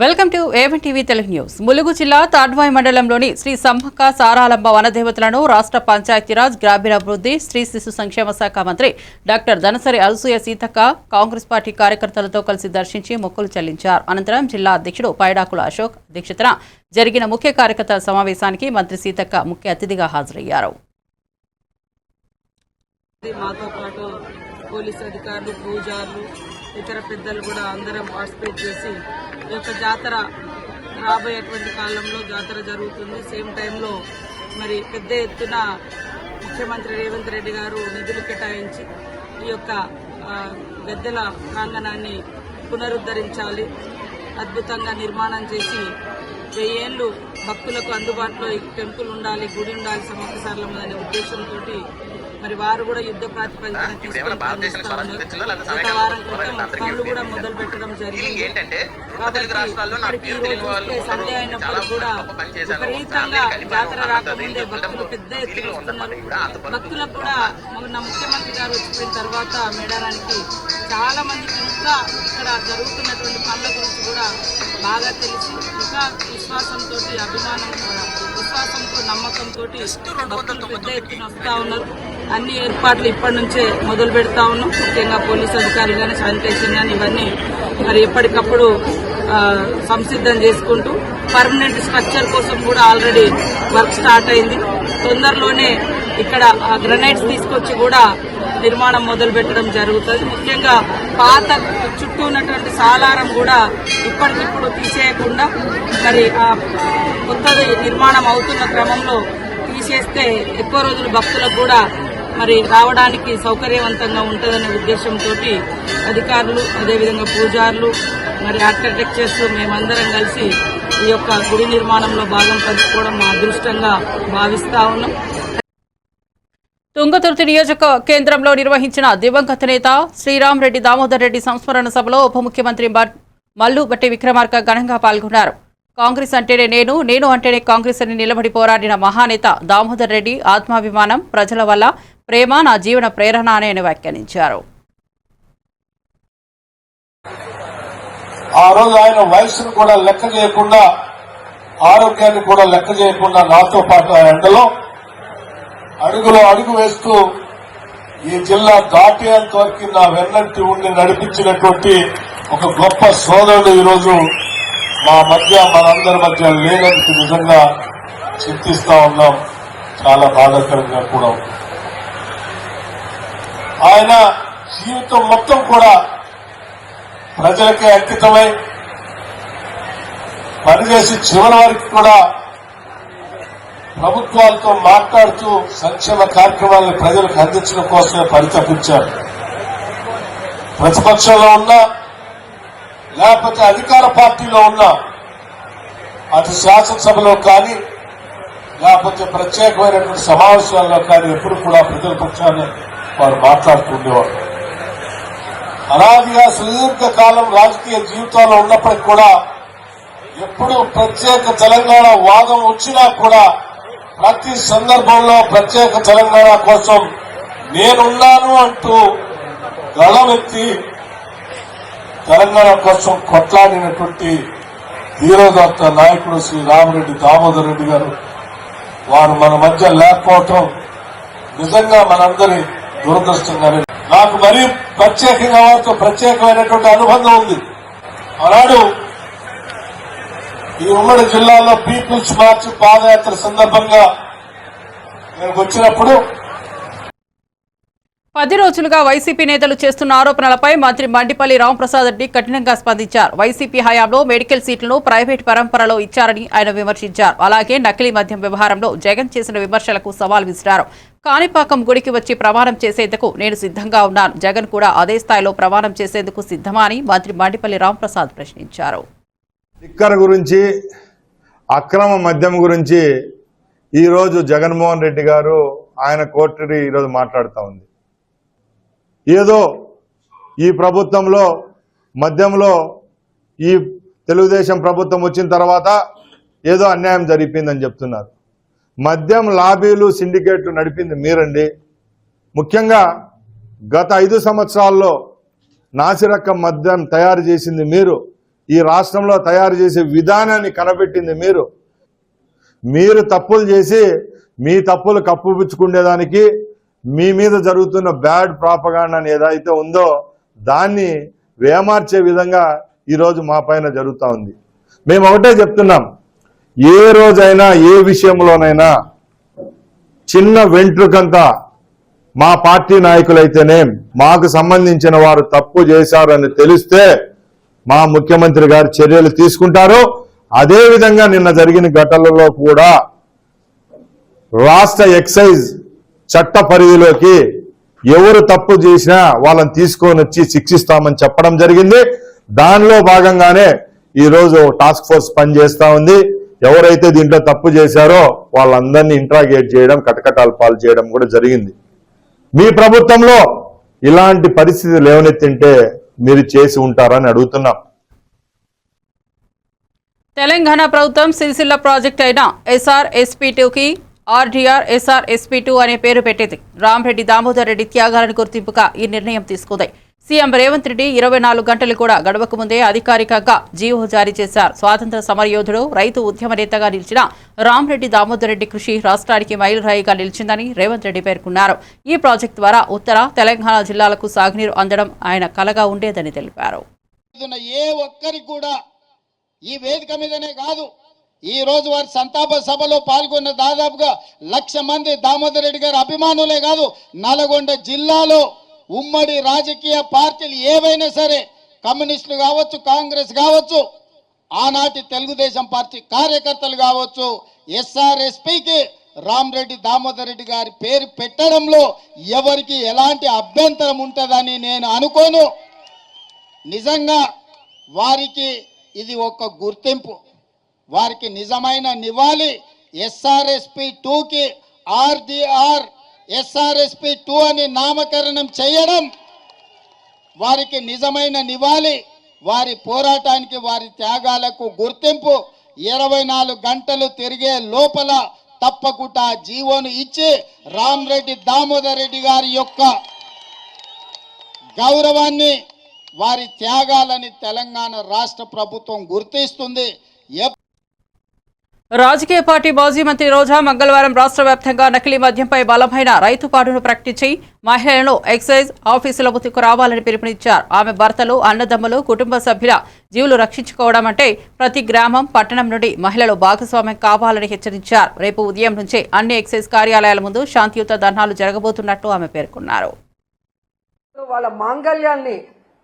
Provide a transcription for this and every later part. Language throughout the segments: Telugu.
Welcome to A1 TV Telugu news. Mulugu జిల్లా తాడ్వాయి మండలంలోని శ్రీ సమ్మక్క సారాలమ్మ వనదేవతలను రాష్ట్ర పంచాయతీరాజ్ గ్రామీణాభివృద్ధి స్త్రీ శిశు సంక్షేమ శాఖ మంత్రి డాక్టర్ ధనసరి అనసూయ సీతక్క కాంగ్రెస్ పార్టీ కార్యకర్తలతో కలిసి దర్శించి మొక్కులు చెల్లించారు. అనంతరం జిల్లా అధ్యక్షుడు పైడాకుల అశోక్ అధ్యక్షతన జరిగిన ముఖ్య కార్యకర్తల సమావేశానికి మంత్రి సీతక్క ముఖ్య అతిథిగా హాజరయ్యారు. ఇతర పెద్దలు కూడా అందరం పార్టిసిపేట్ చేసి ఈ యొక్క జాతర రాబోయేటువంటి కాలంలో జాతర జరుగుతుంది. సేమ్ టైంలో మరి పెద్ద ఎత్తున ముఖ్యమంత్రి రేవంత్ రెడ్డి గారు నిధులు కేటాయించి ఈ యొక్క గద్దెల ప్రాంగణాన్ని పునరుద్ధరించాలి, అద్భుతంగా నిర్మాణం చేసి 1000 ఏళ్లు భక్తులకు అందుబాటులో ఈ టెంపుల్ ఉండాలి, గుడి ఉండాలి సమ్మక్క సారలమ్మ అనే ఉద్దేశంతో మరి వారు కూడా యుద్ధ ప్రాతిపదికన తీసుకొని గత వారం క్రితం పనులు కూడా మొదలు పెట్టడం జరిగింది. కాబట్టి ఈ రోజు చూస్తే సండే అయినప్పుడు కూడా విపరీతంగా జాతర రాకముందే భక్తులు పెద్ద ఎత్తున వస్తున్నారు. భక్తులకు కూడా మొన్న ముఖ్యమంత్రి గారు వచ్చిపోయిన తర్వాత మేడారానికి చాలా మందికి ఇంకా ఇక్కడ జరుగుతున్నటువంటి పనుల గురించి కూడా బాగా తెలిసి ఇంకా విశ్వాసంతో విశ్వాసంతో నమ్మకంతో భక్తులు పెద్ద ఎత్తున వస్తా ఉన్నారు. అన్ని ఏర్పాట్లు ఇప్పటి నుంచే మొదలు పెడతా ఉన్నాం. ముఖ్యంగా పోలీసు అధికారులు కానీ శానిటేషన్ కానీ ఇవన్నీ మరి ఎప్పటికప్పుడు సంసిద్ధం చేసుకుంటూ పర్మనెంట్ స్ట్రక్చర్ కోసం కూడా ఆల్రెడీ వర్క్ స్టార్ట్ అయింది. తొందరలోనే ఇక్కడ గ్రనైట్స్ తీసుకొచ్చి కూడా నిర్మాణం మొదలు పెట్టడం జరుగుతుంది. ముఖ్యంగా పాత చుట్టూ ఉన్నటువంటి సాలారం కూడా ఇప్పటికిప్పుడు తీసేయకుండా మరి కొత్తది నిర్మాణం అవుతున్న క్రమంలో తీసేస్తే ఎక్కువ రోజులు భక్తులకు కూడా మరి రావడానికి సౌకర్యవంతంగా ఉంటుందనే ఉద్దేశంతో అధికారులు అదేవిధంగా పూజారులు మరి ఆర్కిటెక్చర్స్ మేమందరం కలిసి ఈ యొక్క గుడి నిర్మాణంలో భాగం పంచుకోవడం మా అదృష్టంగా భావిస్తా ఉన్నాం. తుంగతుర్తి నియోజక కేంద్రంలో నిర్వహించిన దివంగత నేత శ్రీరామ్ రెడ్డి దామోదర్ రెడ్డి సంస్మరణ సభలో ఉప ముఖ్యమంత్రి మల్లు బట్టి విక్రమార్క ఘనంగా పాల్గొన్నారు. కాంగ్రెస్ అంటేనే నేను అంటేనే కాంగ్రెస్ అని నిలబడి పోరాడిన మహానేత దామోదర్ రెడ్డి ఆత్మాభిమానం, ప్రజల వల్ల ప్రేమ నా జీవన ప్రేరణ అని వ్యాఖ్యానించారు. ఆ రోజు ఆయన వయసును కూడా లెక్క చేయకుండా, ఆరోగ్యాన్ని కూడా లెక్క చేయకుండా నాతో పాటు ఆ ఎండలో అడుగులో అడుగు వేస్తూ ఈ జిల్లా దాటేంత వరకు నా వెన్నంటి ఉండి నడిపించినటువంటి ఒక గొప్ప సోదరుడు ఈరోజు మా మధ్య మనందరి మధ్య లేనందుకు నిజంగా చింతిస్తా ఉన్నాం. చాలా బాధాకరంగా కూడా. ఆయన జీవితం మొత్తం కూడా ప్రజలకే అంకితమై పనిచేసి చివరి వరకు కూడా ప్రభుత్వాలతో మాట్లాడుతూ సంక్షేమ కార్యక్రమాలను ప్రజలకు అందించడం కోసమే పరితపించారు. ప్రతిపక్షంలో ఉన్నా లేకపోతే అధికార పార్టీలో ఉన్నా, అటు శాసనసభలో కానీ లేకపోతే ప్రత్యేకమైనటువంటి సమావేశాల్లో కానీ ఎప్పుడు కూడా ప్రజల పక్షాన్ని వారు మాట్లాడుతుండేవారు. అనాదిగా సుదీర్ఘకాలం రాజకీయ జీవితాల్లో ఉన్నప్పటికీ కూడా ఎప్పుడు ప్రత్యేక తెలంగాణ వాదం వచ్చినా కూడా ప్రతి సందర్భంలో ప్రత్యేక తెలంగాణ కోసం నేనున్నాను అంటూ గళమెత్తి తెలంగాణ కోసం కొట్లాడినటువంటి ధీరోదత్త నాయకుడు శ్రీ రామిరెడ్డి దామోదర్ రెడ్డి గారు వారు మన మధ్య లేకపోవటం నిజంగా మనందరి దురదృష్టంగానే. నాకు మరీ ప్రత్యేకంగా వారితో ప్రత్యేకమైనటువంటి అనుబంధం ఉంది. ఆనాడు ఈ ఉమ్మడి జిల్లాలో పీపుల్స్ మార్చ్ పాదయాత్ర సందర్భంగా నేను వచ్చినప్పుడు 10 రోజులుగా వైసీపీ నేతలు చేస్తున్న ఆరోపణలపై మంత్రి మండిపల్లి రాంప్రసాద్ రెడ్డి కఠినంగా స్పందించారు. వైసీపీ హయాంలో మెడికల్ సీట్లను ప్రైవేట్ పరంపరలో ఇచ్చారని ఆయన విమర్శించారు. అలాగే నకిలీ మద్యం వ్యవహారంలో జగన్ చేసిన విమర్శలకు సవాల్ విసిరారు. కాణిపాకం గుడికి వచ్చి ప్రమాణం చేసేందుకు నేను సిద్ధంగా ఉన్నాను. జగన్ కూడా అదే స్థాయిలో ప్రమాణం చేసేందుకు సిద్ధమా అని మంత్రి మండిపల్లి రాంప్రసాద్ ప్రశ్నించారు. లిక్కర్ గురించి, అక్రమ మద్యం గురించి ఈరోజు జగన్మోహన్ రెడ్డి గారు ఆయన కోర్టు ఈరోజు మాట్లాడుతూ ఉంది. ఏదో ఈ ప్రభుత్వంలో మద్యంలో ఈ తెలుగుదేశం ప్రభుత్వం వచ్చిన తర్వాత ఏదో అన్యాయం జరిగిపోయిందని చెప్తున్నారు. మద్యం లాబీలు, సిండికేట్లు నడిపింది మీరండి. ముఖ్యంగా గత 5 సంవత్సరాల్లో నాసిరకం మద్యం తయారు చేసింది మీరు. ఈ రాష్ట్రంలో తయారు చేసే విధానాన్ని కనబెట్టింది మీరు. మీరు తప్పులు చేసి మీ తప్పులు కప్పుపుచ్చుకునేదానికి మీ మీద జరుగుతున్న బ్యాడ్ ప్రాపగాండాని ఏదైతే ఉందో దాన్ని వేమార్చే విధంగా ఈరోజు మా పైన జరుగుతూ ఉంది. మేము ఒకటే చెప్తున్నాం, ఏ రోజైనా ఏ విషయంలోనైనా చిన్న వెంట్రుకంతా మా పార్టీ నాయకులైతేనే మాకు సంబంధించిన వారు తప్పు చేశారని తెలిస్తే మా ముఖ్యమంత్రి గారు చర్యలు తీసుకుంటారు. అదేవిధంగా నిన్న జరిగిన ఘటనలలో కూడా రాష్ట్ర ఎక్సైజ్ చట్ట పరిధిలోకి ఎవరు తప్పు చేసినా వాళ్ళని తీసుకొని వచ్చి శిక్షిస్తామని చెప్పడం జరిగింది. దానిలో భాగంగానే ఈరోజు టాస్క్ ఫోర్స్ పనిచేస్తా ఉంది. ఎవరైతే దీంట్లో తప్పు చేశారో వాళ్ళందరినీ ఇంట్రాగేట్ చేయడం, కటకటాలు పాలు చేయడం కూడా జరిగింది. మీ ప్రభుత్వంలో ఇలాంటి పరిస్థితి లేవనెత్తింటే మీరు చేసి ఉంటారని అడుగుతున్నాం. తెలంగాణ ప్రభుత్వం సిరిసిల్ల ప్రాజెక్ట్ అయిన SRSP2కి RDR SRSP2 అనే పేరు పెట్టింది. రాంరెడ్డి దామోదర్ రెడ్డి త్యాగాలను గుర్తింపుగా ఈ నిర్ణయం తీసుకుంది. సీఎం రేవంత్ రెడ్డి 24 గంటలు కూడా గడవక ముందే అధికారికంగా జీవో జారీ చేశారు. స్వాతంత్ర సమరయోధుడు, రైతు ఉద్యమ నేతగా నిలిచిన రాంరెడ్డి దామోదర్ రెడ్డి కృషి రాష్ట్రానికి మైలురాయిగా నిలిచిందని రేవంత్ రెడ్డి పేర్కొన్నారు. ఈ ప్రాజెక్టు ద్వారా ఉత్తర తెలంగాణ జిల్లాలకు సాగునీరు అందడం ఆయన కలగా ఉండేదని తెలిపారు. ఏ ఒక్కరికి కూడా ఈ వేదిక మీదనే కాదు, ఈ రోజు వారి సంతాప సభలో పాల్గొన్న దాదాపుగా 1,00,000 మంది దామోదర్ రెడ్డి గారి అభిమానులే కాదు, నల్గొండ జిల్లాలో ఉమ్మడి రాజకీయ పార్టీలు ఏవైనా సరే, కమ్యూనిస్టులు కావచ్చు, కాంగ్రెస్ కావచ్చు, ఆనాటి తెలుగుదేశం పార్టీ కార్యకర్తలు కావచ్చు, SRSPకి రామరెడ్డి దామోదర్ రెడ్డి గారి పేరు పెట్టడంలో ఎవరికి ఎలాంటి అభ్యంతరం ఉంటుందని నేను అనుకోను. నిజంగా వారికి ఇది ఒక గుర్తింపు, వారికి నిజమైన నివాళి. SRSP2కి RDR SRSP2 అని నామకరణం చేయడం వారికి నిజమైన నివాళి, వారి పోరాటానికి, వారి త్యాగాలకు గుర్తింపు. 24 గంటలు తిరిగే లోపల తప్పకుండా జీవోను ఇచ్చి రామరెడ్డి దామోదర్ రెడ్డి గారి యొక్క గౌరవాన్ని, వారి త్యాగాలని తెలంగాణ రాష్ట్ర ప్రభుత్వం గుర్తిస్తుంది. రాజకీయ పార్టీ మాజీ మంత్రి రోజా మంగళవారం రాష్ట్ర వ్యాప్తంగా నకిలీ మద్యంపై బలమైన రైతు పాడును ప్రకటించి మహిళలను ఎక్సైజ్ ఆఫీసుల ముందుకు రావాలని పిలుపునిచ్చారు. ఆమె భర్తలు, అన్నదమ్ములు, కుటుంబ సభ్యుల జీవులు రక్షించుకోవడం అంటే ప్రతి గ్రామం, పట్టణం నుండి మహిళలు భాగస్వామ్యం కావాలని హెచ్చరించారు. రేపు ఉదయం నుంచే అన్ని ఎక్సైజ్ కార్యాలయాల ముందు శాంతియుత ధర్నాలు జరగబోతున్నట్టు ఆమె పేర్కొన్నారు. వాళ్ళ మాంగళ్యాల్ని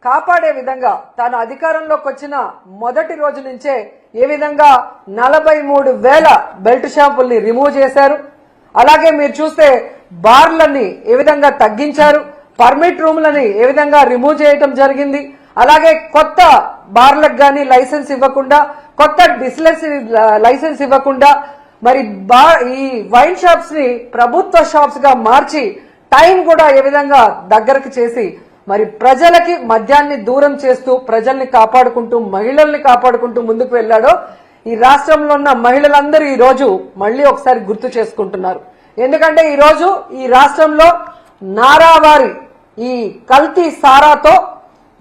కాపాడే విధంగా తాను అధికారంలోకి వచ్చిన మొదటి రోజు నుంచే ఏ విధంగా 43,000 బెల్ట్ షాపుల్ని రిమూవ్ చేశారు. అలాగే మీరు చూస్తే బార్లని ఏ విధంగా తగ్గించారు, పర్మిట్ రూమ్లని ఏ విధంగా రిమూవ్ చేయడం జరిగింది. అలాగే కొత్త బార్లకు గానీ లైసెన్స్ ఇవ్వకుండా, కొత్త డిస్టిలరీ లైసెన్స్ ఇవ్వకుండా మరి ఈ వైన్ షాప్స్ ని ప్రభుత్వ షాప్స్ గా మార్చి టైం కూడా ఏ విధంగా దగ్గరకు చేసి మరి ప్రజలకి మద్యాన్ని దూరం చేస్తూ ప్రజల్ని కాపాడుకుంటూ మహిళల్ని కాపాడుకుంటూ ముందుకు వెళ్లాడో ఈ రాష్ట్రంలో ఉన్న మహిళలందరూ ఈ రోజు మళ్లీ ఒకసారి గుర్తు చేసుకుంటున్నారు. ఎందుకంటే ఈ రోజు ఈ రాష్ట్రంలో నారావారి ఈ కల్తీ సారాతో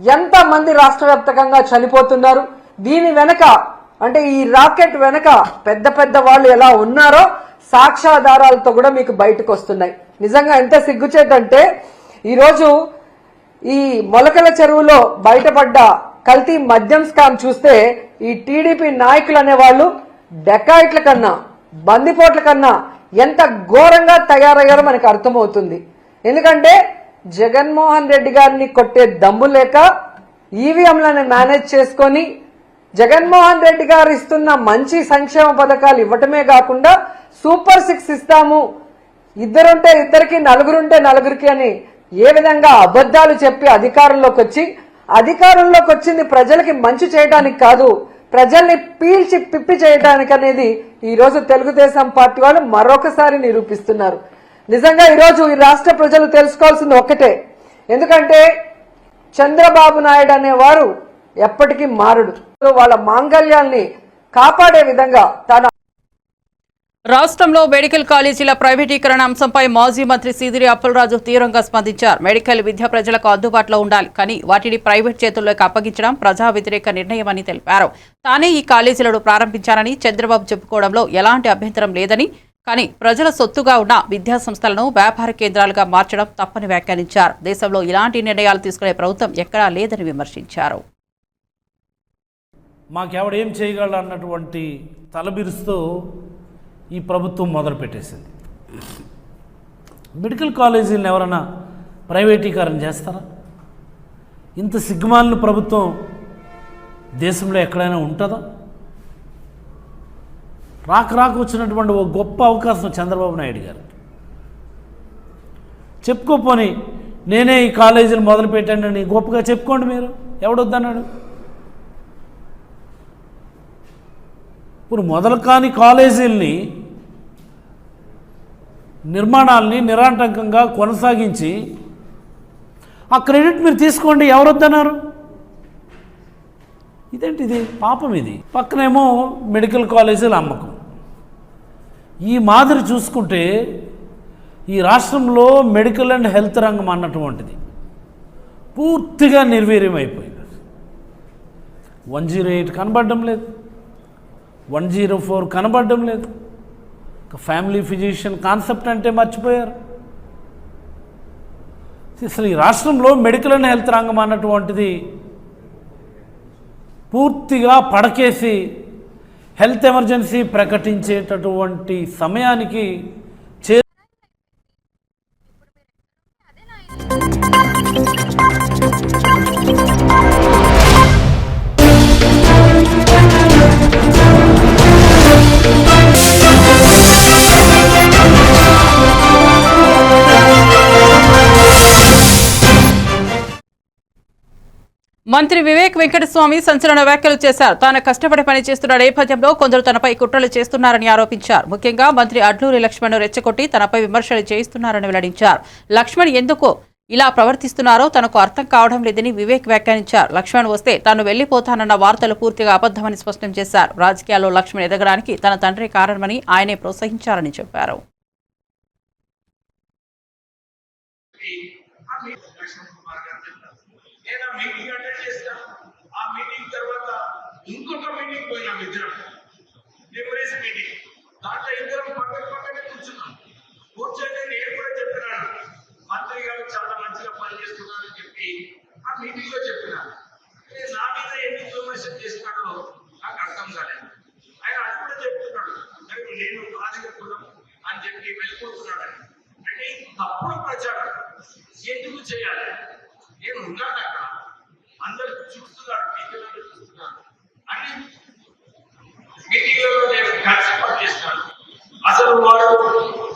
ఎంత మంది రాష్ట్ర వ్యాప్తంగా చనిపోతున్నారు. దీని వెనక అంటే ఈ రాకెట్ వెనక పెద్ద పెద్ద వాళ్ళు ఎలా ఉన్నారో సాక్ష్యాధారాలతో కూడా మీకు బయటకు వస్తున్నాయి. నిజంగా ఎంత సిగ్గుచేటంటే ఈరోజు ఈ మొలకల చెరువులో బయటపడ్డ కల్తీ మద్యం స్కామ్ చూస్తే ఈ టీడీపీ నాయకులు అనేవాళ్ళు డెకాయిట్ల కన్నా, బందిపోట్ల కన్నా ఎంత ఘోరంగా తయారయ్యారో మనకు అర్థమవుతుంది. ఎందుకంటే జగన్మోహన్ రెడ్డి గారిని కొట్టే దమ్ము లేక ఈవీఎంలను మేనేజ్ చేసుకొని జగన్మోహన్ రెడ్డి గారు ఇస్తున్న మంచి సంక్షేమ పథకాలు ఇవ్వటమే కాకుండా సూపర్ 6 ఇస్తాము, ఇద్దరుంటే ఇద్దరికి, నలుగురుంటే నలుగురికి అని ఏ విధంగా అబద్ధాలు చెప్పి అధికారంలోకి వచ్చింది ప్రజలకి మంచి చేయడానికి కాదు, ప్రజల్ని పీల్చి పిప్పి చేయడానికి అనేది ఈ రోజు తెలుగుదేశం పార్టీ వాళ్ళు మరొకసారి నిరూపిస్తున్నారు. నిజంగా ఈరోజు ఈ రాష్ట్ర ప్రజలు తెలుసుకోవాల్సింది ఒక్కటే, ఎందుకంటే చంద్రబాబు నాయుడు అనేవారు ఎప్పటికీ మారడు. వాళ్ళ మాంగళ్యాల్ని కాపాడే విధంగా రాష్ట్రంలో మెడికల్ కాలేజీల ప్రైవేటీకరణ అంశంపై మాజీ మంత్రి సీదిరి అప్పలరాజు తీవ్రంగా స్పందించారు. మెడికల్ విద్య ప్రజలకు అందుబాటులో ఉండాలి, కానీ వాటిని ప్రైవేట్ చేతుల్లోకి అప్పగించడం ప్రజా వ్యతిరేక నిర్ణయమని తెలిపారు. తానే ఈ కాలేజీలను ప్రారంభించానని చంద్రబాబు చెప్పుకోవడంలో ఎలాంటి అభ్యంతరం లేదని, కానీ ప్రజల సొత్తుగా ఉన్న విద్యా సంస్థలను వ్యాపార కేంద్రాలుగా మార్చడం తప్పని వ్యాఖ్యానించారు. దేశంలో ఇలాంటి నిర్ణయాలు తీసుకునే ప్రభుత్వం ఎక్కడా లేదని విమర్శించారు. మాకెవడేం చేయగలడు అన్నటువంటి తలబిరుస్తూ ఈ ప్రభుత్వం మొదలుపెట్టేసింది. మెడికల్ కాలేజీలను ఎవరైనా ప్రైవేటీకరణ చేస్తారా? ఇంత సిగ్గుమాలిన ప్రభుత్వం దేశంలో ఎక్కడైనా ఉంటుందా? రాక వచ్చినటువంటి ఒక గొప్ప అవకాశం చంద్రబాబు నాయుడు గారు. చెప్పుకోపోని నేనే ఈ కాలేజీలు మొదలుపెట్టానని గొప్పగా చెప్పుకోండి, మీరు ఎవడొద్దన్నాడు? ఇప్పుడు మొదలు కాని కాలేజీల్ని నిర్మాణాలని నిరాటంకంగా కొనసాగించి ఆ క్రెడిట్ మీరు తీసుకోండి, ఎవరొద్దన్నారు? ఇదేంటిది? పాపం ఇది. పక్కనేమో మెడికల్ కాలేజీల అమ్మకం. ఈ మాదిరి చూసుకుంటే ఈ రాష్ట్రంలో మెడికల్ అండ్ హెల్త్ రంగం అన్నటువంటిది పూర్తిగా నిర్వీర్యం అయిపోయింది. 108 కనబడడం లేదు, 104 కనబడడం లేదు. ఫ్యామిలీ ఫిజిషియన్ కాన్సెప్ట్ అంటే మర్చిపోయారు. అసలు ఈ రాష్ట్రంలో మెడికల్ అండ్ హెల్త్ రంగం అన్నటువంటిది పూర్తిగా పడకేసి హెల్త్ ఎమర్జెన్సీ ప్రకటించేటటువంటి సమయానికి మంత్రి వివేక్ వెంకటస్వామి సంచలన వ్యాఖ్యలు చేశారు. తాను కష్టపడి పనిచేస్తున్న నేపథ్యంలో కొందరు తనపై కుట్రలు చేస్తున్నారని ఆరోపించారు. ముఖ్యంగా మంత్రి అడ్లూరి లక్ష్మణ్ రెచ్చగొట్టి తనపై విమర్శలు చేయిస్తున్నారని వెల్లడించారు. లక్ష్మణ్ ఎందుకు ఇలా ప్రవర్తిస్తున్నారో తనకు అర్థం కావడం లేదని వివేక్ వ్యాఖ్యానించారు. లక్ష్మణ్ వస్తే తాను వెళ్లిపోతానన్న వార్తలు పూర్తిగా అబద్దమని స్పష్టం చేశారు. రాజకీయాల్లో లక్ష్మణ్ ఎదగడానికి తన తండ్రి కారణమని ఆయనే ప్రోత్సహించారని చెప్పారు. మీటింగ్ అటెండ్ చేస్తాం. ఆ మీటింగ్ తర్వాత ఇంకొక మీటింగ్ పోయినాం, ఇద్దరం లిబరేస్ మీటింగ్. దాంట్లో ఇద్దరం పక్కనే కూర్చున్నాం. కూర్చొని నేను కూడా చెప్పినాను, మంత్రి గారు చాలా మంచిగా పనిచేస్తున్నారని చెప్పి ఆ మీటింగ్ లో చెప్పినాను. నా మీద ఎన్ని ఇన్ఫర్మేషన్ చేసినాడో నాకు అర్థం కాలేదు. ఆయన అది కూడా చెప్తున్నాడు, నేను రాజకీయం అని చెప్పి వెళ్ళిపోతున్నాడు. అంటే తప్పుడు ప్రచారం ఎందుకు చేయాలి? నేను ఉన్నాను అక్కడ, అందరు చూస్తున్నారు, మీటింగ్లలో చూస్తున్నారు. అన్ని మీటింగ్లలో నేను కలిసి పనిచేస్తాను. అసలు వాడు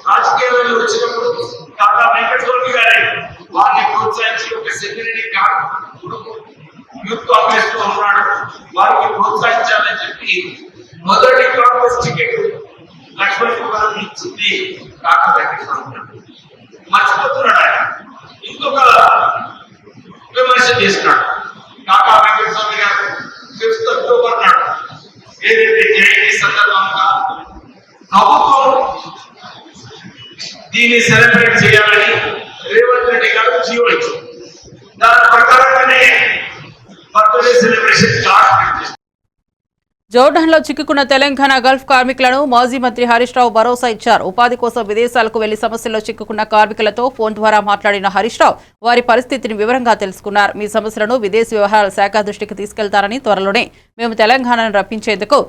రాజకీయాలలో వచ్చినప్పుడు కాకా వెంకటస్వామి గారే వారిని ప్రోత్సహించి ఒక సెక్రటరీ యూత్ కాంగ్రెస్ లో ఉన్నాడు, వారికి ప్రోత్సహించాలని చెప్పి మొదటి కాంగ్రెస్ టికెట్ లక్ష్మణ్ కుమార్ ఇచ్చింది కాకా వెంకటస్వామి. మర్చిపోతున్నాడు ఆయన. ఇంకొక విమర్శ చేస్తున్నాడు కాకా వెంకటస్వామి గారు 5th అక్టోబర్ నాడు ఏదైతే జయంతి సందర్భంగా ప్రభుత్వం దీన్ని సెలబ్రేట్ చేయాలని రేవంత్ రెడ్డి గారు జీవో ఇచ్చారు. దాని ప్రకారంగానే బర్త్డే సెలబ్రేషన్ స్టార్ట్ చేస్తారు. జోర్డాన్లో చిక్కుకున్న తెలంగాణ గల్ఫ్ కార్మికులను మాజీ మంత్రి హరీష్ రావు భరోసా ఇచ్చారు. ఉపాధి కోసం విదేశాలకు వెళ్లి సమస్యల్లో చిక్కుకున్న కార్మికులతో ఫోన్ ద్వారా మాట్లాడిన హరీష్ రావు వారి పరిస్థితిని వివరంగా తెలుసుకున్నారు. మీ సమస్యలను విదేశీ వ్యవహారాల శాఖ దృష్టికి తీసుకెళ్తారని, త్వరలోనే మేము తెలంగాణను రప్పించేందుకు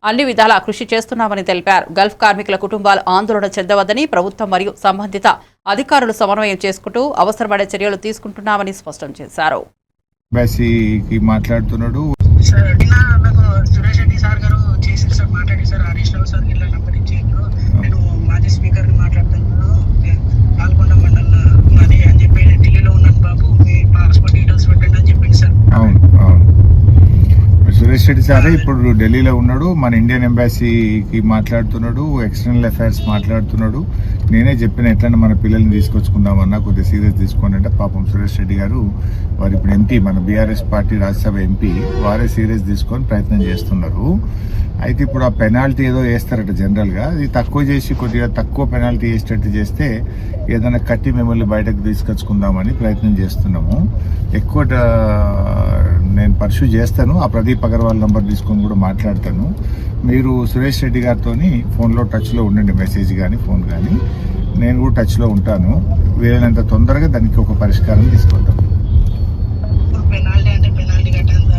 అన్ని విధాలా కృషి చేస్తున్నామని తెలిపారు. గల్ఫ్ కార్మికుల కుటుంబాలు ఆందోళన చెందవద్దని ప్రభుత్వం మరియు సంబంధిత అధికారులు సమన్వయం చేసుకుంటూ అవసరపడే చర్యలు తీసుకుంటున్నామని స్పష్టం చేశారు. మాట్లాడుతున్నాడు సార్ నాకు సురేష్ రెడ్డి సార్ గారు చేసి సార్ మాట్లాడి సార్ హరీష్ రావు సార్ ఇలా నంబర్ ఇచ్చేందుకు నేను మాజీ స్పీకర్ మాట్లాడుతున్నాను పాల్గొండ మండలం మాది అని చెప్పి ఢిల్లీలో ఉన్నాను బాబు మీ పాస్పోర్ట్ డీటెయిల్స్ పెట్టండి అని చెప్పింది సార్. అవును సురేష్ రెడ్డి సారే ఇప్పుడు ఢిల్లీలో ఉన్నాడు, మన ఇండియన్ ఎంబాసీకి మాట్లాడుతున్నాడు, ఎక్స్టర్నల్ అఫైర్స్ మాట్లాడుతున్నాడు. నేనే చెప్పిన ఎట్లా మన పిల్లల్ని తీసుకొచ్చుకుందామన్నా కొద్దిగా సీరియస్ తీసుకోండి అంటే పాపం సురేష్ రెడ్డి గారు వారు ఇప్పుడు ఎంపీ, మన బీఆర్ఎస్ పార్టీ రాజ్యసభ ఎంపీ, వారే సీరియస్ తీసుకొని ప్రయత్నం చేస్తున్నారు. అయితే ఇప్పుడు ఆ పెనాల్టీ ఏదో వేస్తారట జనరల్గా, అది తక్కువ చేసి కొద్దిగా తక్కువ పెనాల్టీ వేసేటట్టు చేస్తే ఏదైనా కట్టి మిమ్మల్ని బయటకు తీసుకొచ్చుకుందామని ప్రయత్నం చేస్తున్నాము. ఎక్కువ నేను పర్సూ చేస్తాను, ఆ ప్రదీప్ అగర్వాల్ నంబర్ తీసుకొని కూడా మాట్లాడతాను. మీరు సురేష్ రెడ్డి గారితో ఫోన్లో టచ్లో ఉండండి, మెసేజ్ కానీ ఫోన్ కానీ, నేను కూడా టచ్లో ఉంటాను. వీలైనంత తొందరగా దానికి ఒక పరిష్కారం తీసుకుంటాం. పెనాల్టీ అంటే పెనాల్టీ కట్టేంత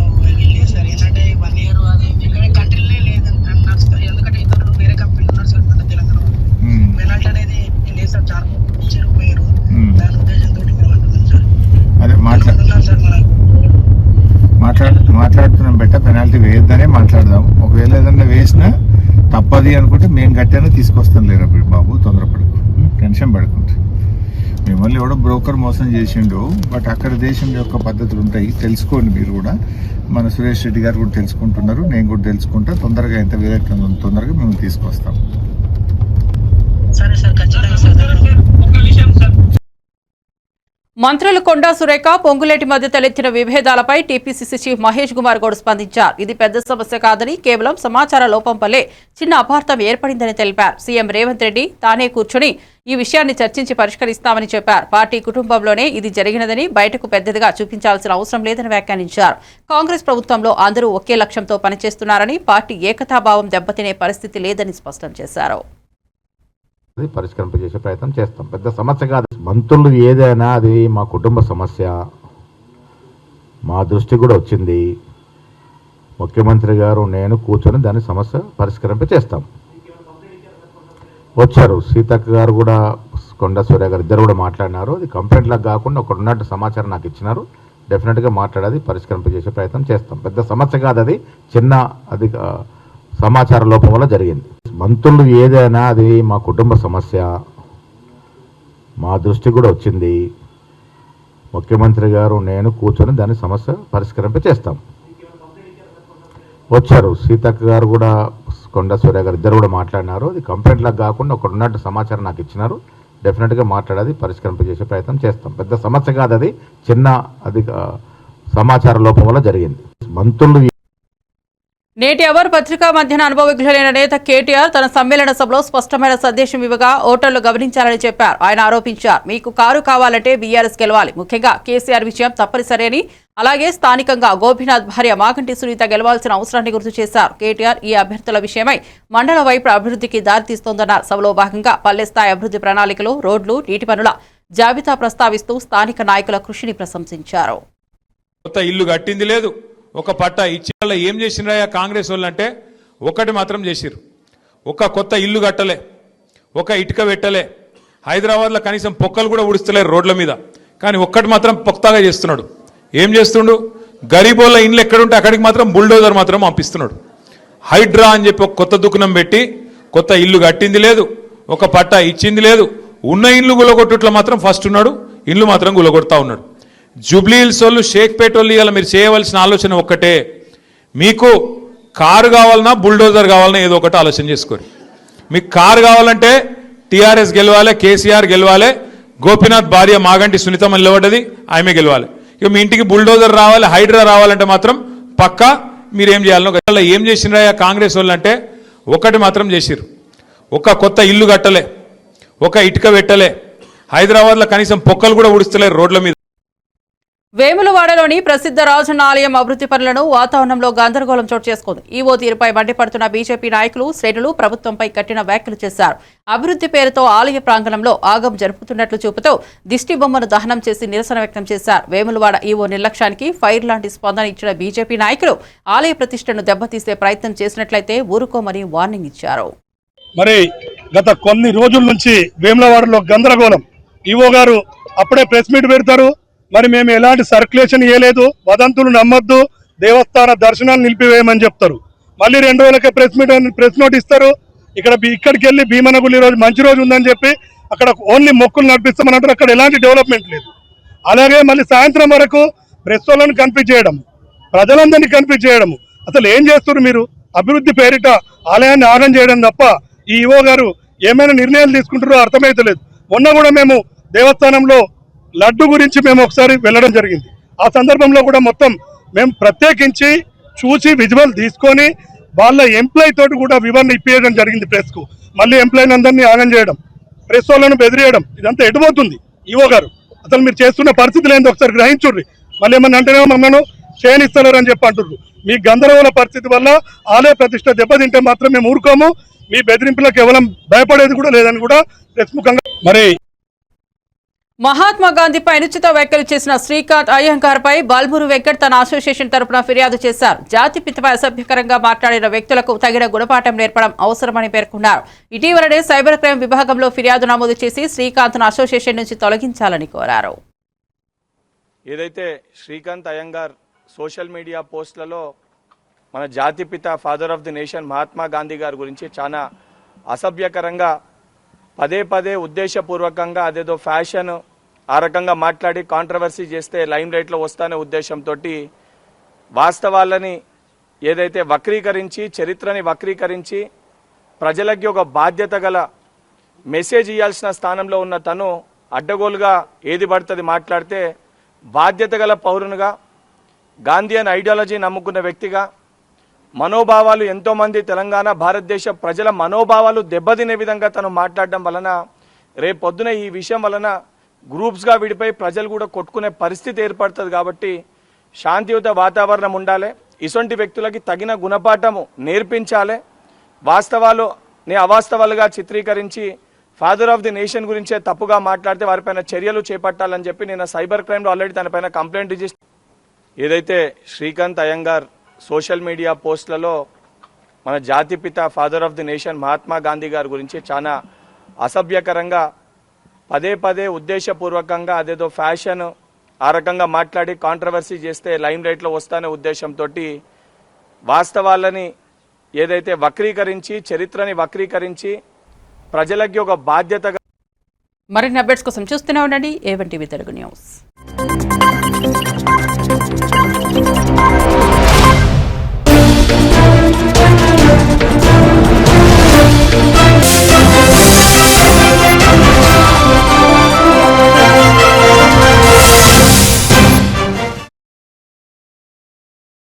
లేదు సార్, ఏంటంటే 1 year అది ఇక్కడ కంట్రీలే లేదంటున్నారు సార్. ఎందుకంటే ఇతరులు వేరే కంపెనీలు ఉన్నారు సార్ మన తెలంగాణలో. పెనాల్టీ అనేది లేదు సార్, చాలా ఇచ్చారు పోయారు, దాని ఉద్దేశంతో మేము అంటున్నాం సార్. అదే మాట్లాడుతున్నాం సార్, మాట్లాడుతున్నాం బెట్ట పెనాల్టీ వేయొద్దనే మాట్లాడదాం. ఒకవేళ ఏదన్నా వేసినా తప్పది అనుకుంటే మేము గట్టిగానే తీసుకొస్తాం లేరా బాబు, తొందరపడకు, టెన్షన్ పడకుండా. మిమ్మల్ని ఎవడో బ్రోకర్ మోసం చేసిండు, బట్ అక్కడ దేశం యొక్క పద్ధతులు ఉంటాయి, తెలుసుకోండి మీరు కూడా. మన సురేష్ రెడ్డి గారు కూడా తెలుసుకుంటున్నారు, నేను కూడా తెలుసుకుంటా. తొందరగా ఎంత వీలైతే తొందరగా మేము తీసుకొస్తాం. సరే సార్, ఖచ్చితంగా సార్. ఒక విషయం సార్, మంత్రులు కొండా సురేఖ, పొంగులేటి మధ్య తలెత్తిన విభేదాలపై టీపీసీసీ చీఫ్ మహేష్ కుమార్ గౌడ్ స్పందించారు. ఇది పెద్ద సమస్య కాదని, కేవలం సమాచార లోపం వల్లే చిన్న అపార్థం ఏర్పడిందని తెలిపారు. సీఎం రేవంత్ రెడ్డి తానే కూర్చొని ఈ విషయాన్ని చర్చించి పరిష్కరిస్తామని చెప్పారు. పార్టీ కుటుంబంలోనే ఇది జరిగినదని, బయటకు పెద్దదిగా చూపించాల్సిన అవసరం లేదని వ్యాఖ్యానించారు. కాంగ్రెస్ ప్రభుత్వంలో అందరూ ఒకే లక్ష్యంతో పనిచేస్తున్నారని, పార్టీ ఏకతాభావం దెబ్బతినే పరిస్థితి లేదని స్పష్టం చేశారు. పరిష్కరింపజేసే ప్రయత్నం చేస్తాం. పెద్ద సమస్య కాదు. మంత్రులు ఏదైనా అది మా కుటుంబ సమస్య, మా దృష్టి కూడా వచ్చింది. ముఖ్యమంత్రి గారు నేను కూర్చొని దాని సమస్య పరిష్కరింప చేస్తాం. వచ్చారు సీతక్క గారు కూడా, కొండా సూర్య గారు ఇద్దరు కూడా మాట్లాడినారు. అది కంప్లైంట్ లాగా కాకుండా ఒక ఉన్నట్టు సమాచారం నాకు ఇచ్చినారు. డెఫినెట్గా మాట్లాడేది పరిష్కరింపజేసే ప్రయత్నం చేస్తాం. పెద్ద సమస్య కాదు, అది చిన్న అది సమాచార లోపం వల్ల జరిగింది. మంత్రులు ఏదైనా అది మా కుటుంబ సమస్య, మా దృష్టి కూడా వచ్చింది. ముఖ్యమంత్రి గారు నేను కూర్చొని దాని సమస్య పరిష్కరింప చేస్తాం. వచ్చారు సీతక్క గారు కూడా, కొండా సూర్య గారు ఇద్దరు కూడా మాట్లాడినారు. అది కంప్లైంట్ లాగా కాకుండా ఒక ఉన్నట్టు సమాచారం నాకు ఇచ్చినారు. డెఫినెట్గా మాట్లాడేది పరిష్కరింపజేసే ప్రయత్నం చేస్తాం. పెద్ద సమస్య కాదు, అది చిన్న అది సమాచార లోపం వల్ల జరిగింది. మంత్రులు నేటి అవర్ పత్రికా మధ్యాహ్న అనుభవజ్ఞులైన నేత కేటీఆర్ తన సమ్మేళన సభలో స్పష్టమైన సందేశం ఇవ్వగా ఓటర్లు గమనించాలని చెప్పారు. ఆయన ఆరోపించారు, మీకు కారు కావాలంటే బీఆర్ఎస్ గెలవాలి, ముఖ్యంగా కేసీఆర్ విజయం తప్పనిసరి అని, అలాగే స్థానికంగా గోపీనాథ్ భార్య మాగంటి సునీత గెలవాల్సిన అవసరాన్ని గుర్తు చేశారు. కేటీఆర్ ఈ అభ్యర్థుల విషయమై మండల వైపు అభివృద్ధికి దారితీస్తోందన్నారు. సభలో భాగంగా పల్లె స్థాయి అభివృద్ధి ప్రణాళికలు, రోడ్లు, నీటి పనుల జాబితా ప్రస్తావిస్తూ స్థానిక నాయకుల కృషిని ప్రశంసించారు. కొత్త ఇల్లు కట్టింది లేదు, ఒక పట్ట ఇచ్చిన ఏం చేసినారా కాంగ్రెస్ వాళ్ళు అంటే ఒకటి మాత్రం చేసిరు. ఒక కొత్త ఇల్లు కట్టలే, ఒక ఇటుక పెట్టలే, హైదరాబాద్లో కనీసం పొక్కలు కూడా ఉడుస్తలేరు రోడ్ల మీద. కానీ ఒక్కటి మాత్రం పొక్తాగా చేస్తున్నాడు. ఏం చేస్తుండు, గరీబోళ్ళ ఇండ్లు ఎక్కడుంటే అక్కడికి మాత్రం బుల్డోజర్ మాత్రం పంపిస్తున్నాడు. హైడ్రా అని చెప్పి ఒక కొత్త దుకాణం పెట్టి కొత్త ఇల్లు కట్టింది లేదు, ఒక పట్ట ఇచ్చింది లేదు. ఉన్న ఇల్లు గులగొట్టుట్లో మాత్రం ఫస్ట్ ఉన్నాడు, ఇల్లు మాత్రం గులగొడతా ఉన్నాడు. జూబ్లీ హిల్స్ వాళ్ళు, షేక్పేట వాళ్ళు ఇవాళ మీరు చేయవలసిన ఆలోచన ఒక్కటే, మీకు కారు కావాలన్నా బుల్డోజర్ కావాలన్నా ఏదో ఒకటి ఆలోచన చేసుకోరు. మీకు కారు కావాలంటే టీఆర్ఎస్ గెలవాలి, కేసీఆర్ గెలవాలి, గోపీనాథ్ భార్య మాగంటి సునీత నిలబడ్డది ఆమె గెలవాలి. ఇక మీ ఇంటికి బుల్డోజర్ రావాలి, హైడ్రా రావాలంటే మాత్రం పక్కా మీరేం చేయాలనో. ఏం చేసినారా కాంగ్రెస్ వాళ్ళు అంటే ఒకటి మాత్రం చేసిరు. ఒక కొత్త ఇల్లు కట్టలే, ఒక ఇటుక పెట్టలే, హైదరాబాద్లో కనీసం పొక్కలు కూడా ఉడుస్తలేరు రోడ్ల మీద. వేములవాడలోని ప్రసిద్ధ రాజన్న ఆలయం అభివృద్ధి పనులను వాతావరణంలో గందరగోళం చోటు చేసుకుంది. ఈవో తీరుపై మండిపడుతున్న బీజేపీ నాయకులు, శ్రేణులు ప్రభుత్వంపై కఠిన వ్యాఖ్యలు చేశారు. అభివృద్ధి పేరుతో ఆలయ ప్రాంగణంలో ఆగం జరుపుతున్నట్లు చూపుతూ దిష్టి బొమ్మను దహనం చేసి నిరసన వ్యక్తం చేశారు. వేములవాడ ఈవో నిర్లక్ష్యానికి ఫైర్ లాంటి స్పందన ఇచ్చిన బీజేపీ నాయకులు ఆలయ ప్రతిష్టను దెబ్బతీసే ప్రయత్నం చేసినట్లయితే ఊరుకోమని వార్నింగ్ ఇచ్చారు. మరి గత కొన్ని రోజుల నుంచి వేములవాడలో గందరగోళం, ఈవో గారు అప్పుడే ప్రెస్ మీట్ పెడతారు. మరి మేము ఎలాంటి సర్క్యులేషన్ ఇవ్వలేదు, వదంతులు నమ్మొద్దు, దేవస్థాన దర్శనాలు నిలిపివేయమని చెప్తారు. మళ్ళీ 2 రోజులకే ప్రెస్ నోట్ ఇస్తారు. ఇక్కడికి వెళ్ళి భీమనగులి రోజు మంచి రోజు ఉందని చెప్పి అక్కడ ఓన్లీ మొక్కులు నడిపిస్తామని అంటారు. అక్కడ ఎలాంటి డెవలప్మెంట్ లేదు. అలాగే మళ్ళీ సాయంత్రం వరకు ప్రెస్ వాళ్ళని కన్ఫ్యూజ్ చేయడం, ప్రజలందరినీ కన్ఫ్యూజ్ చేయడం. అసలు ఏం చేస్తున్నారు మీరు? అభివృద్ధి పేరిట ఆలయాన్ని ఆగం చేయడం తప్ప ఈ ఈవో గారు ఏమైనా నిర్ణయాలు తీసుకుంటారో అర్థమైతలేదు. మొన్న కూడా మేము దేవస్థానంలో లడ్డు గురించి మేము ఒకసారి వెళ్ళడం జరిగింది. ఆ సందర్భంలో కూడా మొత్తం మేము ప్రత్యేకించి చూసి విజువల్ తీసుకొని వాళ్ళ ఎంప్లాయ్ తోటి కూడా వివరణ ఇప్పించడం జరిగింది ప్రెస్కు. మళ్ళీ ఎంప్లాయీని అందరినీ ఆగం చేయడం, ప్రెస్ వాళ్ళను బెదిరియడం, ఇదంతా ఎటుపోతుంది ఈవో గారు? అసలు మీరు చేస్తున్న పరిస్థితులు ఏందో ఒకసారి గ్రహించుర్రి. మళ్ళీ ఏమన్నా అంటేనే మమ్మల్ని చేయనిస్తలేరని చెప్పి అంటుర్రు. మీ గందరగోళ పరిస్థితి వల్ల ఆలయ ప్రతిష్ట దెబ్బతింటే మాత్రం మేము ఊరుకోము. మీ బెదిరింపులకు కేవలం భయపడేది కూడా లేదని కూడా ప్రెస్ ముఖంగా. మరి మహాత్మా గాంధీపై అనుచిత వ్యాఖ్యలు చేసిన శ్రీకాంత్ అయ్యంగార్ పై బల్మూరు వెంకట్ తన అసోసియేషన్ తరపున ఫిర్యాదు చేశారు. జాతిపితపై అసభ్యకరంగా మాట్లాడిన వ్యక్తులకు తగిన గుణపాఠం నేర్పడం అవసరమని పేర్కొన్నారు. ఇటీవలనే సైబర్ క్రైమ్ విభాగంలో ఫిర్యాదు నమోదు చేసి శ్రీకాంత్ను అసోసియేషన్ నుంచి తొలగించాలని కోరారు. ఏదైతే శ్రీకాంత్ అయ్యంగార్ సోషల్ మీడియా పోస్టులలో మన జాతిపిత father of the nation Mahatma Gandhi గారి గురించి చాలా అసభ్యకరంగా పదే ఉద్దేశపూర్వకంగా అదేదో ఫ్యాషన్ ఆ రకంగా మాట్లాడి కాంట్రవర్సీ చేస్తే లైమ్ లైట్లో వస్తానే ఉద్దేశంతో వాస్తవాలని ఏదైతే వక్రీకరించి, చరిత్రని వక్రీకరించి ప్రజలకి ఒక బాధ్యత గల మెసేజ్ ఇవ్వాల్సిన స్థానంలో ఉన్న తను అడ్డగోలుగా ఏది పడుతుంది మాట్లాడితే, బాధ్యత గల పౌరునిగా, గాంధీయన్ ఐడియాలజీ నమ్ముకున్న వ్యక్తిగా, మనోభావాలు ఎంతోమంది తెలంగాణ భారతదేశ ప్రజల మనోభావాలు దెబ్బతినే విధంగా తను మాట్లాడడం వలన రేపొద్దున ఈ విషయం వలన గ్రూప్స్గా విడిపోయి ప్రజలు కూడా కొట్టుకునే పరిస్థితి ఏర్పడుతుంది. కాబట్టి శాంతియుత వాతావరణం ఉండాలి. ఇటువంటి వ్యక్తులకి తగిన గుణపాఠము నేర్పించాలి. వాస్తవాలుని అవాస్తవాలుగా చిత్రీకరించి ఫాదర్ ఆఫ్ ది నేషన్ గురించే తప్పుగా మాట్లాడితే వారిపైన చర్యలు చేపట్టాలని చెప్పి నేను సైబర్ క్రైమ్లో ఆల్రెడీ తనపైన కంప్లైంట్ రిజిస్టర్. ఏదైతే శ్రీకాంత్ అయ్యంగార్ సోషల్ మీడియా పోస్టులలో మన జాతిపిత father of the nation Mahatma Gandhi గారి గురించి చాలా అసభ్యకరంగా పదే ఉద్దేశపూర్వకంగా అదేదో ఫ్యాషన్ ఆ రకంగా మాట్లాడి కాంట్రవర్సీ చేస్తే లైమ్ లైట్లో వస్తానే ఉద్దేశంతో వాస్తవాలని ఏదైతే వక్రీకరించి, చరిత్రని వక్రీకరించి ప్రజలకి ఒక బాధ్యతగా. మరిన్ని అప్డేట్స్ కోసం చూస్తూనే ఉండండి A1 TV తెలుగు న్యూస్.